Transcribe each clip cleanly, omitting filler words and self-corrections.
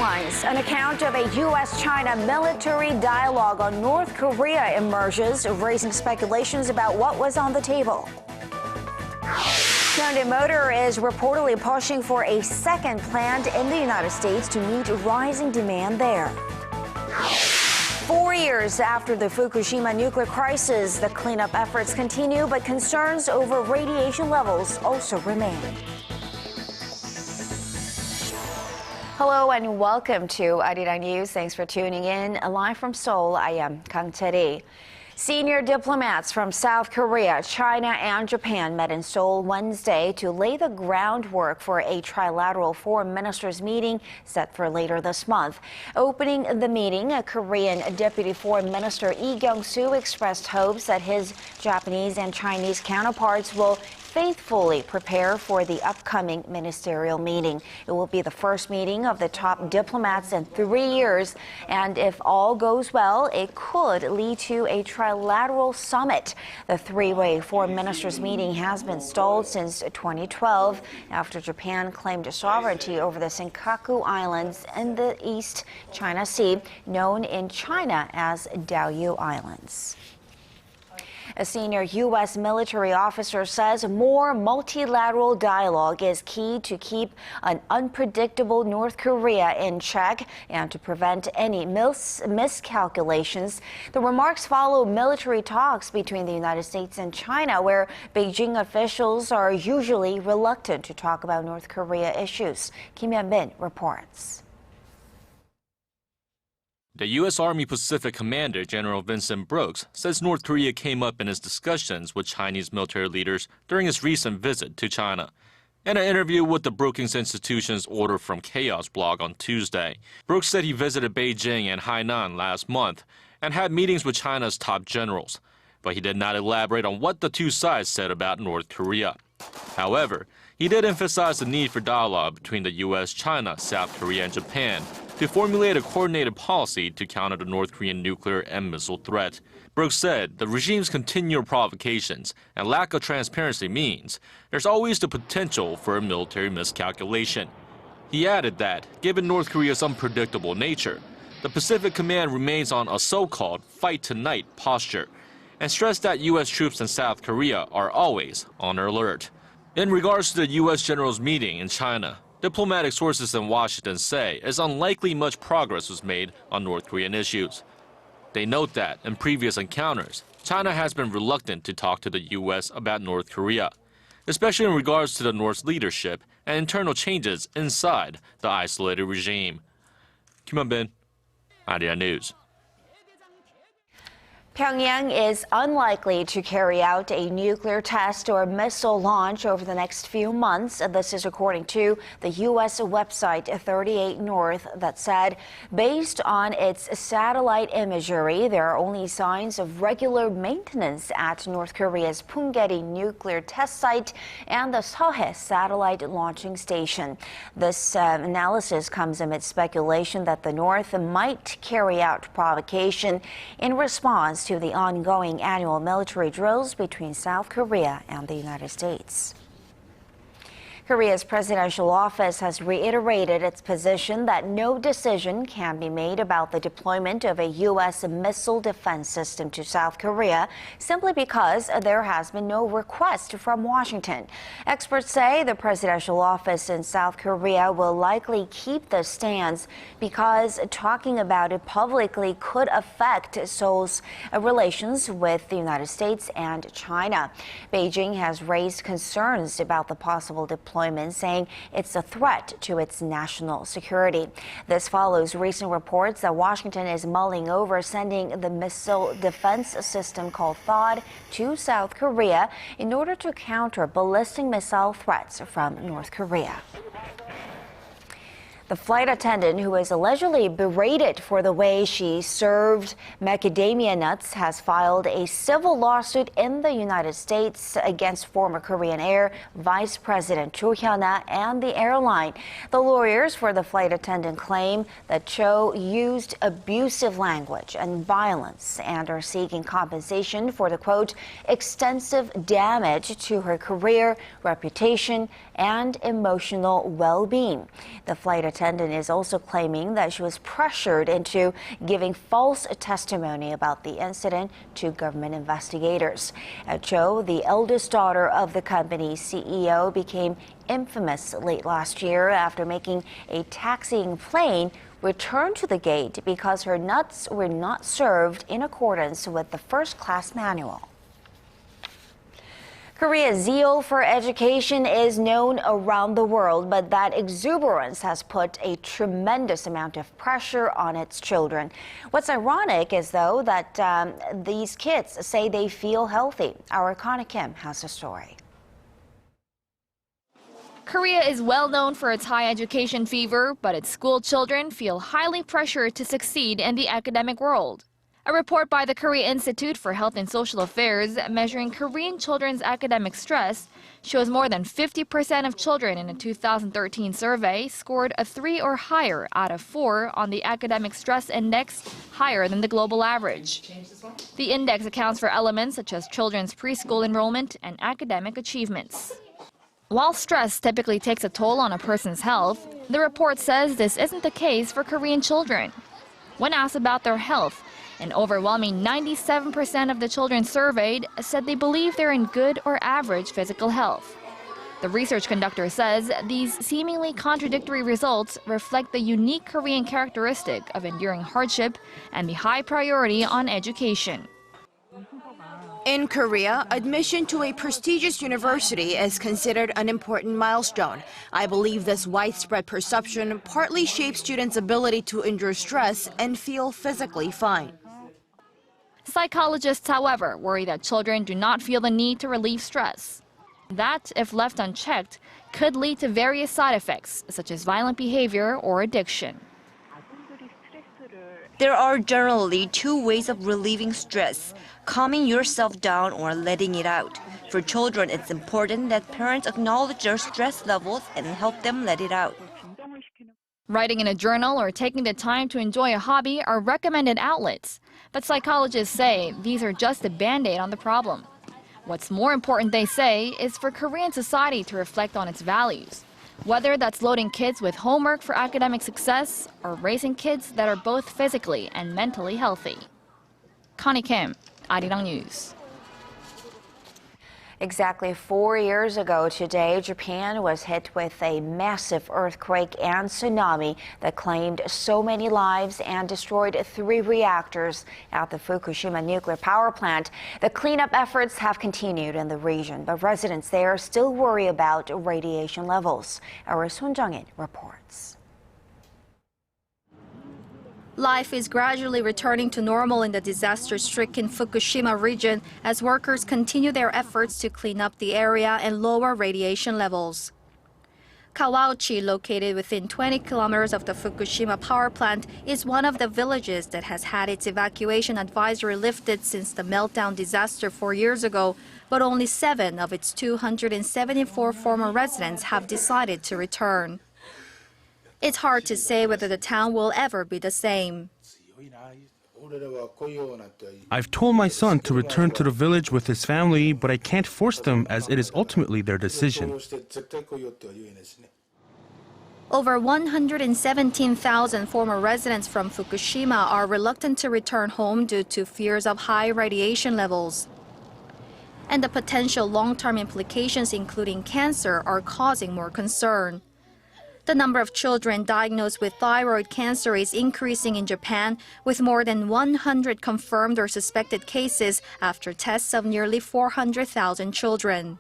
headlines. An account of a U.S.-China military dialogue on North Korea emerges, raising speculations about what was on the table. Hyundai Motor is reportedly pushing for a second plant in the United States to meet rising demand there. 4 years after the Fukushima nuclear crisis, the cleanup efforts continue, but concerns over radiation levels also remain. Hello and welcome to ARIRANG News. Thanks for tuning in. Live from Seoul, I am Kang Chery. Senior diplomats from South Korea, China, and Japan met in Seoul Wednesday to lay the groundwork for a trilateral foreign ministers meeting set for later this month. Opening the meeting, a Korean Deputy Foreign Minister Kyung-soo expressed hopes that his Japanese and Chinese counterparts will faithfully prepare for the upcoming ministerial meeting. It will be the first meeting of the top diplomats in 3 years, and if all goes well, it could lead to a trilateral summit. The three-way foreign ministers meeting has been stalled since 2012 after Japan claimed sovereignty over the Senkaku Islands in the East China Sea, known in China as Diaoyu Islands. A senior U.S. military officer says more multilateral dialogue is key to keep an unpredictable North Korea in check and to prevent any miscalculations. The remarks follow military talks between the United States and China, where Beijing officials are usually reluctant to talk about North Korea issues. Kim Hyun-bin reports. The U.S. Army Pacific Commander General Vincent Brooks says North Korea came up in his discussions with Chinese military leaders during his recent visit to China. In an interview with the Brookings Institution's Order from Chaos blog on Tuesday, Brooks said he visited Beijing and Hainan last month and had meetings with China's top generals, but he did not elaborate on what the two sides said about North Korea. However, he did emphasize the need for dialogue between the U.S., China, South Korea, and Japan to formulate a coordinated policy to counter the North Korean nuclear and missile threat. Brooks said the regime's continual provocations and lack of transparency means there's always the potential for a military miscalculation. He added that, given North Korea's unpredictable nature, the Pacific Command remains on a so-called fight-tonight posture, and stressed that U.S. troops in South Korea are always on alert. In regards to the U.S. generals meeting in China, diplomatic sources in Washington say it's unlikely much progress was made on North Korean issues. They note that, in previous encounters, China has been reluctant to talk to the U.S. about North Korea, especially in regards to the North's leadership and internal changes inside the isolated regime. Kim Hyun-bin, ARIRANG News. Pyongyang is unlikely to carry out a nuclear test or missile launch over the next few months. This is according to the U.S. website 38 North that said, based on its satellite imagery, there are only signs of regular maintenance at North Korea's Punggye nuclear test site and the Seoul satellite launching station. This analysis comes amid speculation that the North might carry out provocation in response to the ongoing annual military drills between South Korea and the United States. Korea's presidential office has reiterated its position that no decision can be made about the deployment of a U.S. missile defense system to South Korea simply because there has been no request from Washington. Experts say the presidential office in South Korea will likely keep the stance because talking about it publicly could affect Seoul's relations with the United States and China. Beijing has raised concerns about the possible deployment, saying it's a threat to its national security. This follows recent reports that Washington is mulling over sending the missile defense system called THAAD to South Korea in order to counter ballistic missile threats from North Korea. The flight attendant who is allegedly berated for the way she served macadamia nuts has filed a civil lawsuit in the United States against former Korean Air Vice President Cho Hyuna and the airline. The lawyers for the flight attendant claim that Cho used abusive language and violence and are seeking compensation for the, quote, extensive damage to her career, reputation, and emotional well-being. The flight attendant attendant is also claiming that she was pressured into giving false testimony about the incident to government investigators. Cho, the eldest daughter of the company's CEO, became infamous late last year after making a taxiing plane return to the gate because her nuts were not served in accordance with the first-class manual. Korea's zeal for education is known around the world, but that exuberance has put a tremendous amount of pressure on its children. What's ironic is, though, that these kids say they feel healthy. Our Connie Kim has a story. Korea is well known for its high education fever, but its school children feel highly pressured to succeed in the academic world. A report by the Korea Institute for Health and Social Affairs measuring Korean children's academic stress shows more than 50% of children in a 2013 survey scored a 3 or higher out of 4 on the academic stress index, higher than the global average. The index accounts for elements such as children's preschool enrollment and academic achievements. While stress typically takes a toll on a person's health, the report says this isn't the case for Korean children. When asked about their health, an overwhelming 97% of the children surveyed said they believe they're in good or average physical health. The research conductor says these seemingly contradictory results reflect the unique Korean characteristic of enduring hardship and the high priority on education. In Korea, admission to a prestigious university is considered an important milestone. I believe this widespread perception partly shapes students' ability to endure stress and feel physically fine. Psychologists, however, worry that children do not feel the need to relieve stress. That, if left unchecked, could lead to various side effects, such as violent behavior or addiction. There are generally 2 ways of relieving stress: calming yourself down or letting it out. For children, it's important that parents acknowledge their stress levels and help them let it out. Writing in a journal or taking the time to enjoy a hobby are recommended outlets. But psychologists say these are just a band-aid on the problem. What's more important, they say, is for Korean society to reflect on its values. Whether that's loading kids with homework for academic success or raising kids that are both physically and mentally healthy. Connie Kim, ARIRANG News. Exactly 4 years ago today, Japan was hit with a massive earthquake and tsunami that claimed so many lives and destroyed 3 reactors at the Fukushima nuclear power plant. The cleanup efforts have continued in the region, but residents there still worry about radiation levels. Our Son Jung-in reports. Life is gradually returning to normal in the disaster-stricken Fukushima region as workers continue their efforts to clean up the area and lower radiation levels. Kawauchi, located within 20 kilometers of the Fukushima power plant, is one of the villages that has had its evacuation advisory lifted since the meltdown disaster 4 years ago, but only 7 of its 274 former residents have decided to return. It's hard to say whether the town will ever be the same. I've told my son to return to the village with his family, but I can't force them as it is ultimately their decision. Over 117,000 former residents from Fukushima are reluctant to return home due to fears of high radiation levels. And the potential long-term implications, including cancer, are causing more concern. The number of children diagnosed with thyroid cancer is increasing in Japan, with more than 100 confirmed or suspected cases after tests of nearly 400,000 children.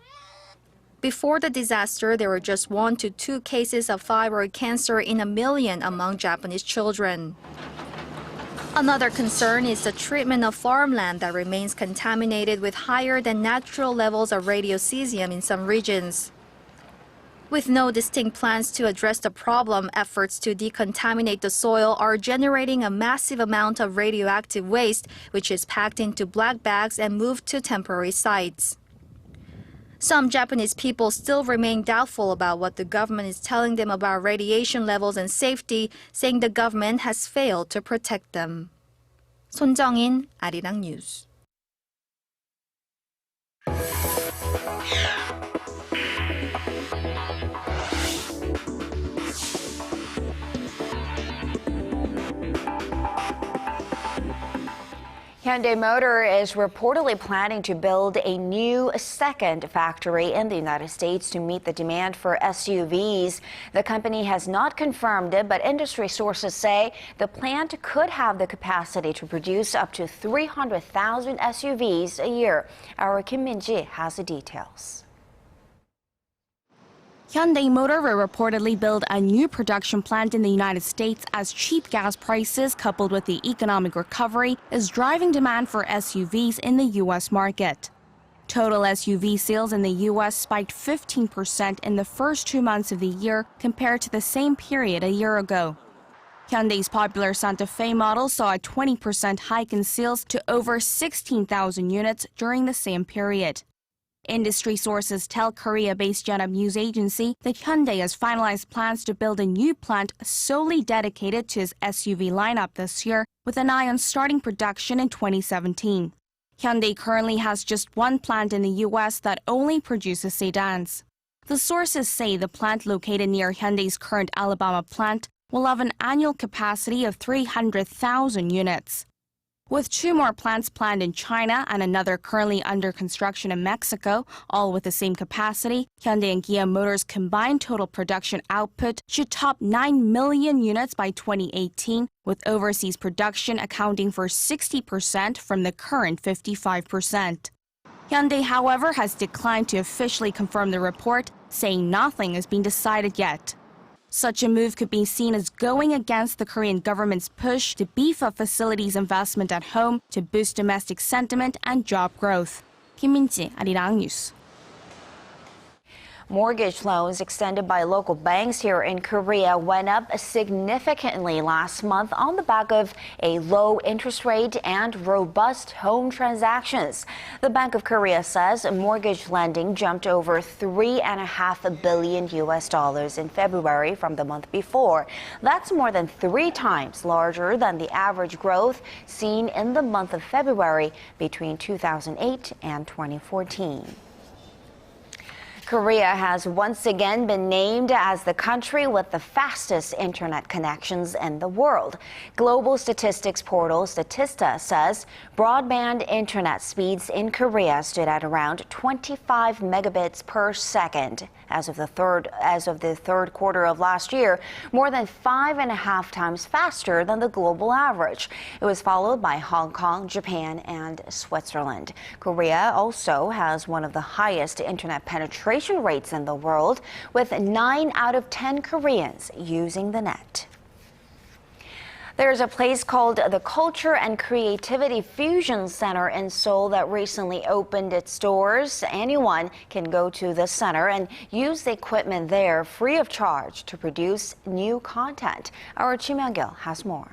Before the disaster, there were just 1 to 2 cases of thyroid cancer in a million among Japanese children. Another concern is the treatment of farmland that remains contaminated with higher than natural levels of radiocesium in some regions. With no distinct plans to address the problem, efforts to decontaminate the soil are generating a massive amount of radioactive waste, which is packed into black bags and moved to temporary sites. Some Japanese people still remain doubtful about what the government is telling them about radiation levels and safety, saying the government has failed to protect them. Son Jung-in, ARIRANG News. Hyundai Motor is reportedly planning to build a new second factory in the United States to meet the demand for SUVs. The company has not confirmed it, but industry sources say the plant could have the capacity to produce up to 300,000 SUVs a year. Our Kim Min-ji has the details. Hyundai Motor will reportedly build a new production plant in the United States as cheap gas prices coupled with the economic recovery is driving demand for SUVs in the U.S. market. Total SUV sales in the U.S. spiked 15% in the first 2 months of the year compared to the same period a year ago. Hyundai's popular Santa Fe model saw a 20% hike in sales to over 16,000 units during the same period. Industry sources tell Korea-based Yonhap news agency that Hyundai has finalized plans to build a new plant solely dedicated to its SUV lineup this year, with an eye on starting production in 2017. Hyundai currently has just one plant in the U.S. that only produces sedans. The sources say the plant located near Hyundai's current Alabama plant will have an annual capacity of 300,000 units. With 2 more plants planned in China and another currently under construction in Mexico, all with the same capacity, Hyundai and Kia Motors' combined total production output should top 9 million units by 2018, with overseas production accounting for 60% from the current 55%. Hyundai, however, has declined to officially confirm the report, saying nothing has been decided yet. Such a move could be seen as going against the Korean government's push to beef up facilities investment at home to boost domestic sentiment and job growth. Kim Min-ji, ARIRANG News. Mortgage loans extended by local banks here in Korea went up significantly last month on the back of a low interest rate and robust home transactions. The Bank of Korea says mortgage lending jumped over $3.5 billion in February from the month before. That's more than 3 times larger than the average growth seen in the month of February between 2008 and 2014. Korea has once again been named as the country with the fastest internet connections in the world. Global statistics portal Statista says broadband internet speeds in Korea stood at around 25 megabits per second as of the third quarter of last year, more than 5.5 times faster than the global average. It was followed by Hong Kong, Japan, and Switzerland. Korea also has one of the highest internet penetration rates in the world, with 9 out of 10 Koreans using the net. There's a place called the Culture and Creativity Fusion Center in Seoul that recently opened its doors. Anyone can go to the center and use the equipment there free of charge to produce new content. Our Chi Myung-gil has more.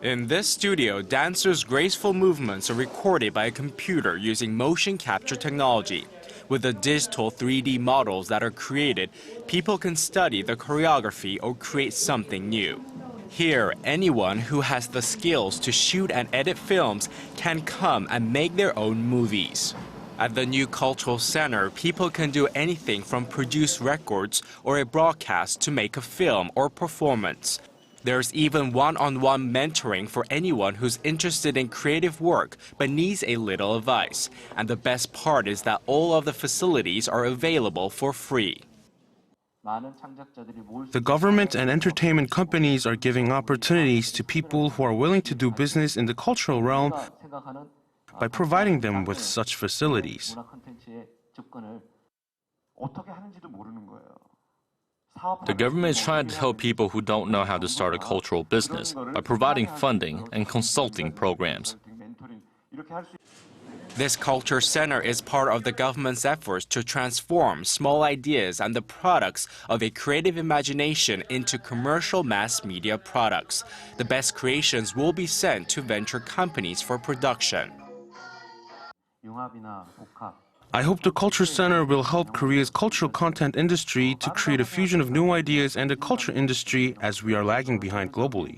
In this studio, dancers' graceful movements are recorded by a computer using motion capture technology. With the digital 3D models that are created, people can study the choreography or create something new. Here, anyone who has the skills to shoot and edit films can come and make their own movies. At the new cultural center, people can do anything from produce records or a broadcast to make a film or performance. There's even one-on-one mentoring for anyone who's interested in creative work but needs a little advice. And the best part is that all of the facilities are available for free. The government and entertainment companies are giving opportunities to people who are willing to do business in the cultural realm by providing them with such facilities. The government is trying to help people who don't know how to start a cultural business by providing funding and consulting programs. This culture center is part of the government's efforts to transform small ideas and the products of a creative imagination into commercial mass media products. The best creations will be sent to venture companies for production. I hope the Culture Center will help Korea's cultural content industry to create a fusion of new ideas and a culture industry as we are lagging behind globally.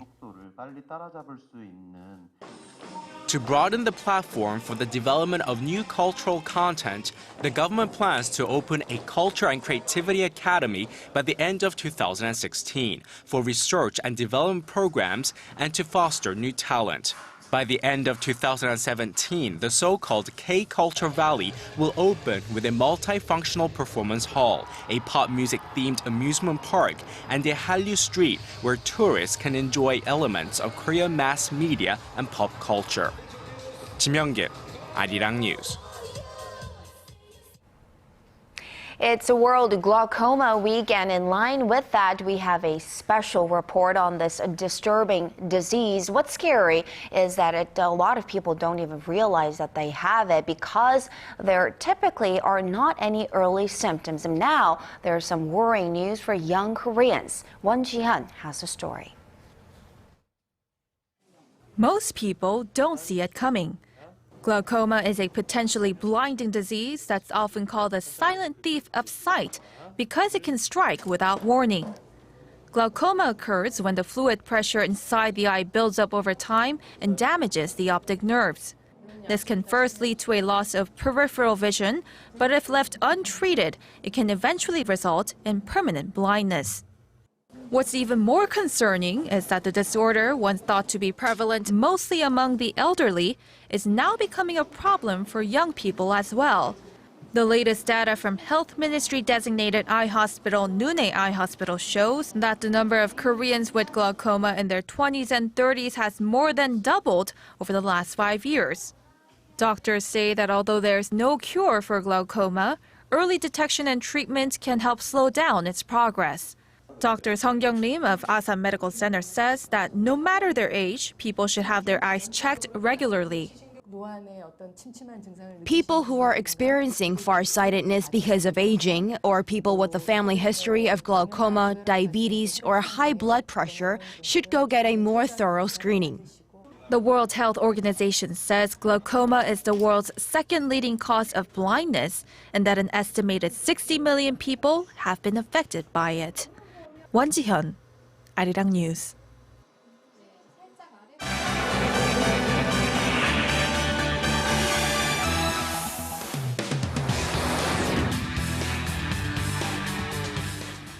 To broaden the platform for the development of new cultural content, the government plans to open a Culture and Creativity Academy by the end of 2016 for research and development programs and to foster new talent. By the end of 2017, the so-called K-Culture Valley will open with a multifunctional performance hall, a pop music-themed amusement park, and a Hallyu street where tourists can enjoy elements of Korean mass media and pop culture. 김영길, ARIRANG News. It's a World Glaucoma Week, and in line with that, we have a special report on this disturbing disease. What's scary is that a lot of people don't even realize that they have it because there typically are not any early symptoms. And now there's some worrying news for young Koreans. Won Ji-hyun has a story. Most people don't see it coming. Glaucoma is a potentially blinding disease that's often called a silent thief of sight because it can strike without warning. Glaucoma occurs when the fluid pressure inside the eye builds up over time and damages the optic nerves. This can first lead to a loss of peripheral vision, but if left untreated, it can eventually result in permanent blindness. What's even more concerning is that the disorder, once thought to be prevalent mostly among the elderly, is now becoming a problem for young people as well. The latest data from Health Ministry-designated eye hospital Nune Eye Hospital shows that the number of Koreans with glaucoma in their 20s and 30s has more than doubled over the last 5 years. Doctors say that although there's no cure for glaucoma, early detection and treatment can help slow down its progress. Dr. Sung Kyung-lim of Asan Medical Center says that no matter their age, people should have their eyes checked regularly. People who are experiencing farsightedness because of aging, or people with a family history of glaucoma, diabetes, or high blood pressure should go get a more thorough screening. The World Health Organization says glaucoma is the world's second leading cause of blindness and that an estimated 60 million people have been affected by it. Won Ji-hyun, ARIRANG News.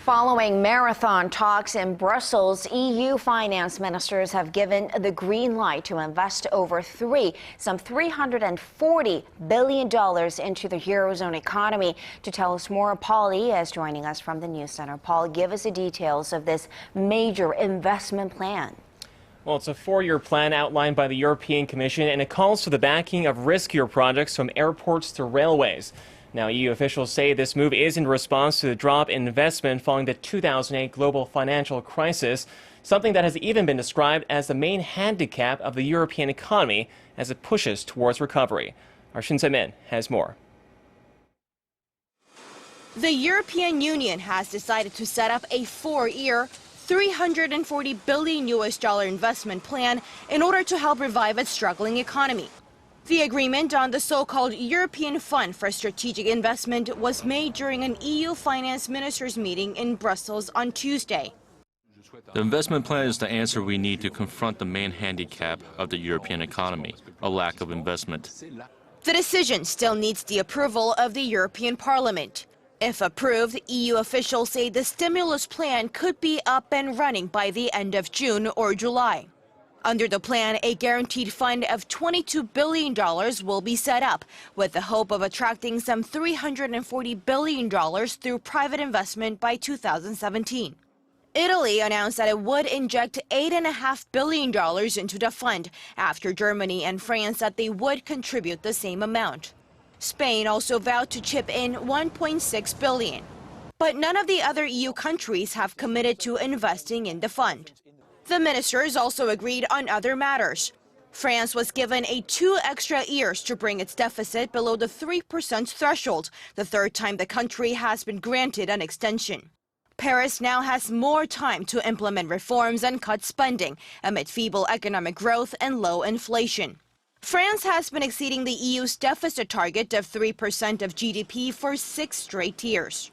Following marathon talks in Brussels, EU finance ministers have given the green light to invest some $340 billion into the Eurozone economy. To tell us more, Paul Lee is joining us from the News Center. Paul, give us the details of this major investment plan. Well, it's a 4-year plan outlined by the European Commission, and it calls for the backing of riskier projects from airports to railways. Now, EU officials say this move is in response to the drop in investment following the 2008 global financial crisis, something that has even been described as the main handicap of the European economy as it pushes towards recovery. Our Shin Se-min has more. The European Union has decided to set up a 4-year, $340 billion investment plan in order to help revive its struggling economy. The agreement on the so-called European Fund for Strategic Investment was made during an EU finance ministers meeting in Brussels on Tuesday. The investment plan is the answer we need to confront the main handicap of the European economy, a lack of investment. The decision still needs the approval of the European Parliament. If approved, EU officials say the stimulus plan could be up and running by the end of June or July. Under the plan, a guaranteed fund of $22 billion will be set up, with the hope of attracting some $340 billion through private investment by 2017. Italy announced that it would inject $8.5 billion into the fund, after Germany and France said they would contribute the same amount. Spain also vowed to chip in $1.6 billion. But none of the other EU countries have committed to investing in the fund. The ministers also agreed on other matters. France was given 2 extra years to bring its deficit below the 3% threshold, the third time the country has been granted an extension. Paris now has more time to implement reforms and cut spending amid feeble economic growth and low inflation. France has been exceeding the EU's deficit target of 3% of GDP for 6 straight years.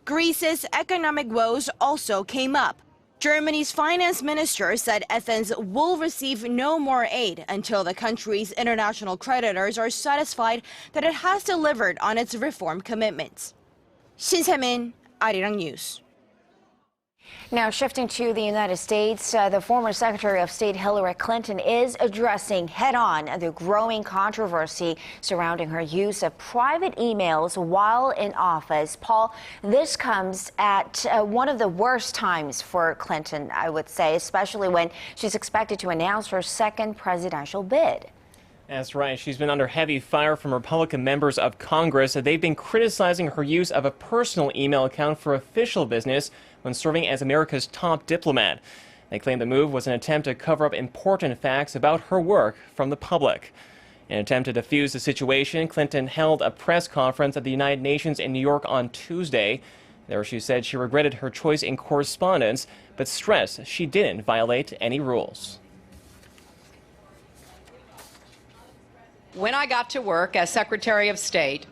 Greece's economic woes also came up. Germany's finance minister said Athens will receive no more aid until the country's international creditors are satisfied that it has delivered on its reform commitments. Shin Se-min, ARIRANG News. Now, shifting to the United States, the former Secretary of State Hillary Clinton is addressing head-on the growing controversy surrounding her use of private emails while in office. Paul, this comes at one of the worst times for Clinton, I would say, especially when she's expected to announce her second presidential bid. That's right. She's been under heavy fire from Republican members of Congress. They've been criticizing her use of a personal email account for official business when serving as America's top diplomat. They claim the move was an attempt to cover up important facts about her work from the public. In an attempt to defuse the situation, Clinton held a press conference at the United Nations in New York on Tuesday. There she said she regretted her choice in correspondence, but stressed she didn't violate any rules. When I got to work as Secretary of State,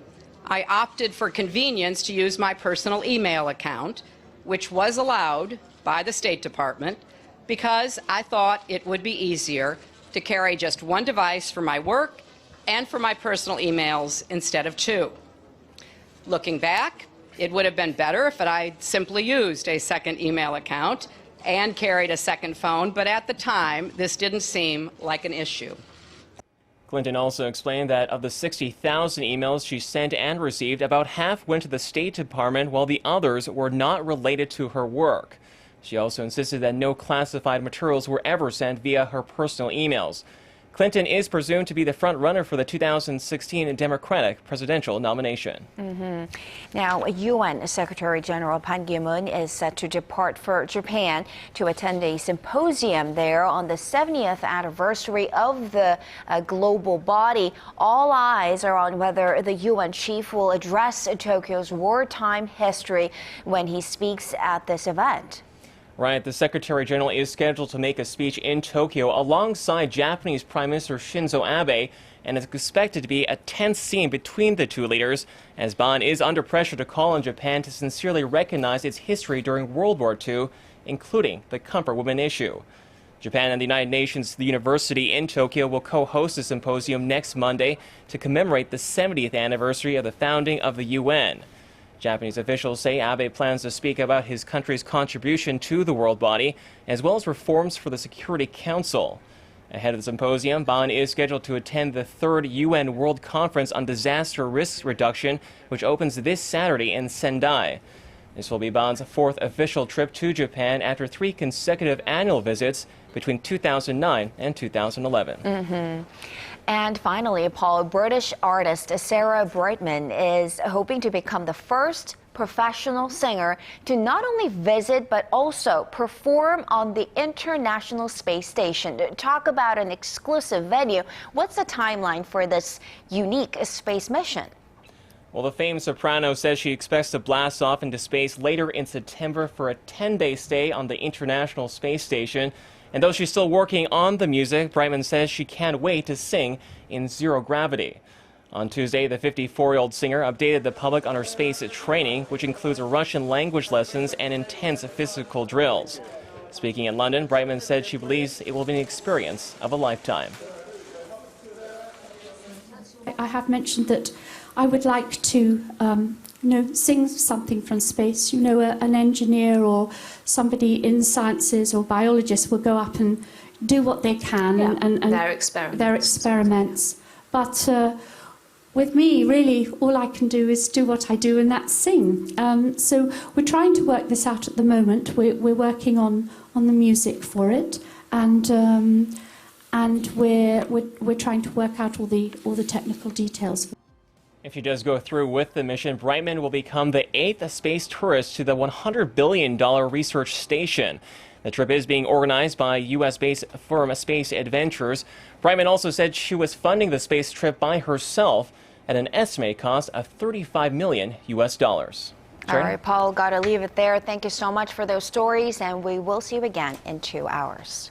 I opted for convenience to use my personal email account, which was allowed by the State Department, because I thought it would be easier to carry just one device for my work and for my personal emails instead of two. Looking back, it would have been better if I'd simply used a second email account and carried a second phone, but at the time, this didn't seem like an issue. Clinton also explained that of the 60,000 emails she sent and received, about half went to the State Department, while the others were not related to her work. She also insisted that no classified materials were ever sent via her personal emails. Clinton is presumed to be the front runner for the 2016 Democratic presidential nomination. Now, UN Secretary General Ban Ki-moon is set to depart for Japan to attend a symposium there on the 70th anniversary of the global body. All eyes are on whether the UN chief will address Tokyo's wartime history when he speaks at this event. Right, the Secretary General is scheduled to make a speech in Tokyo alongside Japanese Prime Minister Shinzo Abe, and is expected to be a tense scene between the two leaders, as Ban is under pressure to call on Japan to sincerely recognize its history during World War II, including the comfort women issue. Japan and the United Nations University in Tokyo will co-host a symposium next Monday to commemorate the 70th anniversary of the founding of the UN. Japanese officials say Abe plans to speak about his country's contribution to the world body, as well as reforms for the Security Council. Ahead of the symposium, Ban is scheduled to attend the 3rd UN World Conference on Disaster Risk Reduction, which opens this Saturday in Sendai. This will be Ban's 4th official trip to Japan after 3 consecutive annual visits between 2009 and 2011. And finally, Paul, British artist Sarah Brightman is hoping to become the first professional singer to not only visit but also perform on the International Space Station. Talk about an exclusive venue. What's the timeline for this unique space mission? Well, the famed soprano says she expects to blast off into space later in September for a 10-day stay on the International Space Station. And though she's still working on the music, Brightman says she can't wait to sing in zero gravity. On Tuesday, the 54-year-old singer updated the public on her space training, which includes Russian language lessons and intense physical drills. Speaking in London, Brightman said she believes it will be an experience of a lifetime. I have mentioned that I would like to sing something from space. An engineer or somebody in sciences or biologists will go up and do what they can and their experiments. But with me, really, all I can do is do what I do, and that's sing. So we're trying to work this out at the moment. We're working on the music for it, and we're trying to work out all the technical details. If she does go through with the mission, Brightman will become the 8th space tourist to the $100 billion research station. The trip is being organized by U.S.-based firm Space Adventures. Brightman also said she was funding the space trip by herself at an estimated cost of $35 million US. All right, Paul, got to leave it there. Thank you so much for those stories, and we will see you again in 2 hours.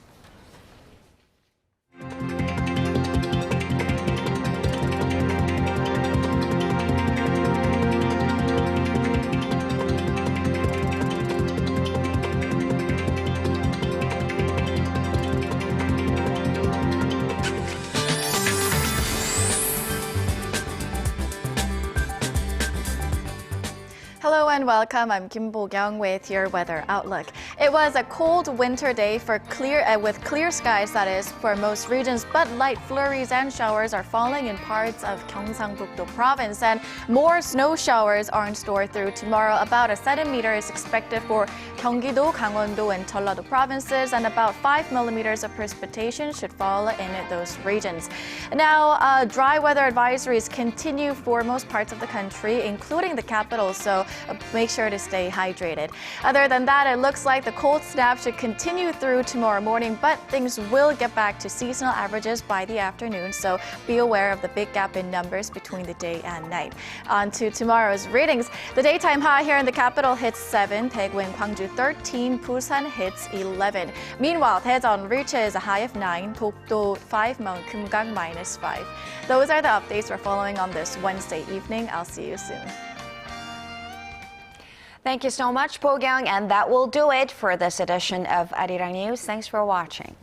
everyone, welcome. I'm Kim Bo-kyung with your weather outlook. It was a cold winter day with clear skies, that is, for most regions, but light flurries and showers are falling in parts of Gyeongsang-Bukdo province, and more snow showers are in store through tomorrow. About a centimeter is expected for Gyeonggi-do, Gangwon-do, and Jeollado provinces, and about 5 millimeters of precipitation should fall in those regions. Now, dry weather advisories continue for most parts of the country, including the capital, so make sure to stay hydrated. Other than that, it looks like the cold snap should continue through tomorrow morning, but things will get back to seasonal averages by the afternoon, so be aware of the big gap in numbers between the day and night. On to tomorrow's readings. The daytime high here in the capital hits 7, Daegu and Gwangju 13, Busan hits 11. Meanwhile, Daejeon reaches a high of 9, Dokdo 5, Mount Kumgang -5. Those are the updates we're following on this Wednesday evening. I'll see you soon. Thank you so much, Bo-kyung, and that will do it for this edition of ARIRANG News. Thanks for watching.